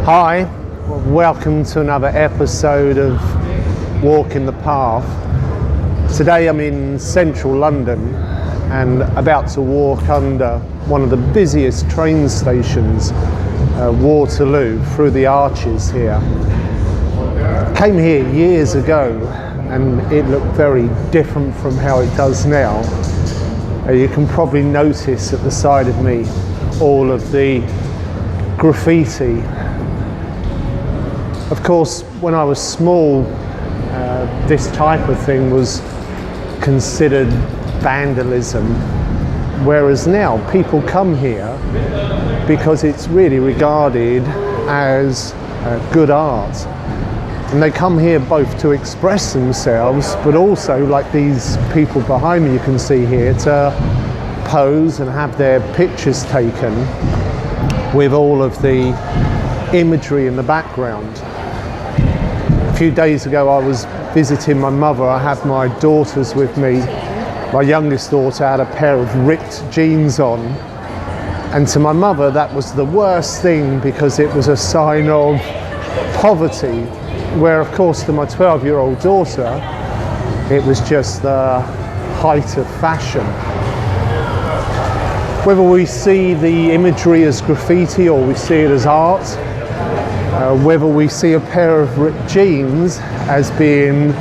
Hi, welcome to another episode of Walking the Path. Today I'm in central London and about to walk under one of the busiest train stations, Waterloo, through the arches here. I came here years ago and it looked very different from how it does now. You can probably notice at the side of me all of the graffiti. Of course, when I was small, this type of thing was considered vandalism, whereas now people come here because it's really regarded as good art. And they come here both to express themselves, but also, like these people behind me you can see here, to pose and have their pictures taken with all of the imagery in the background. A few days ago I was visiting my mother. I have my daughters with me. My youngest daughter had a pair of ripped jeans on, and to my mother that was the worst thing because it was a sign of poverty, where of course to my 12-year-old daughter it was just the height of fashion. Whether we see the imagery as graffiti or we see it as art, whether we see a pair of ripped jeans as being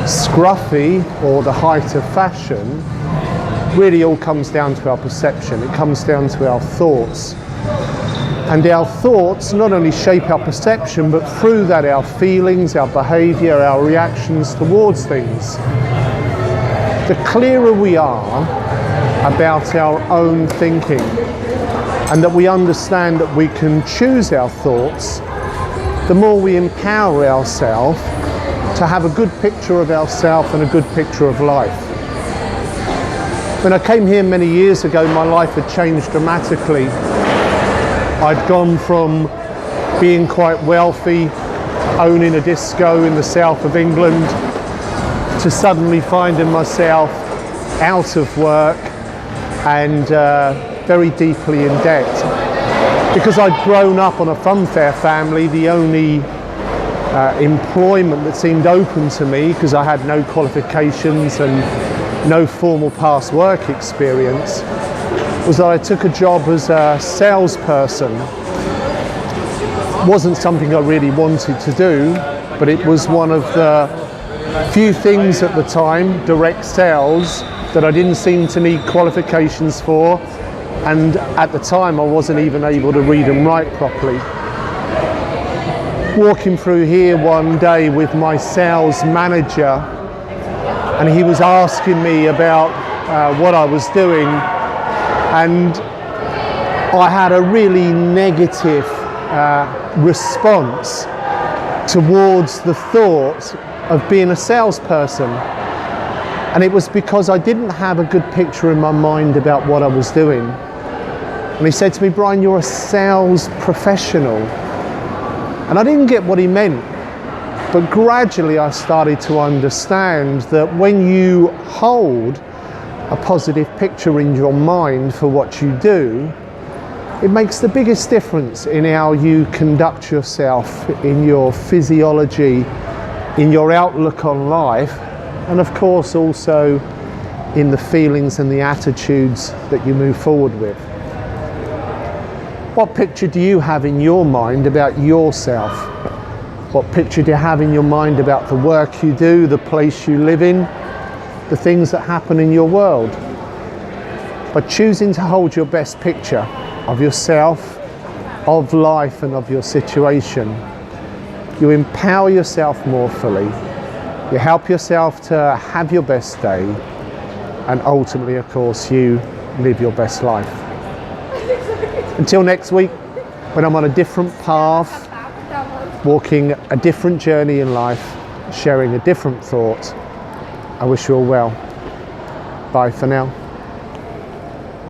scruffy or the height of fashion, really all comes down to our perception. It comes down to our thoughts. And our thoughts not only shape our perception, but through that our feelings, our behaviour, our reactions towards things. The clearer we are about our own thinking, and that we understand that we can choose our thoughts, the more we empower ourselves to have a good picture of ourselves and a good picture of life. When I came here many years ago, my life had changed dramatically. I'd gone from being quite wealthy, owning a disco in the south of England, to suddenly finding myself out of work and very deeply in debt. Because I'd grown up on a funfair family, the only employment that seemed open to me, because I had no qualifications and no formal past work experience, was that I took a job as a salesperson. It wasn't something I really wanted to do, but it was one of the few things at the time, direct sales, that I didn't seem to need qualifications for. And at the time I wasn't even able to read and write properly. Walking through here one day with my sales manager, and he was asking me about what I was doing, and I had a really negative response towards the thought of being a salesperson. And it was because I didn't have a good picture in my mind about what I was doing. And he said to me, "Brian, you're a sales professional." And I didn't get what he meant, but gradually I started to understand that when you hold a positive picture in your mind for what you do, it makes the biggest difference in how you conduct yourself, in your physiology, in your outlook on life, and of course also in the feelings and the attitudes that you move forward with. What picture do you have in your mind about yourself? What picture do you have in your mind about the work you do, the place you live in, the things that happen in your world? By choosing to hold your best picture of yourself, of life and of your situation, you empower yourself more fully, you help yourself to have your best day, and ultimately, of course, you live your best life. Until next week, when I'm on a different path, walking a different journey in life, sharing a different thought, I wish you all well. Bye for now.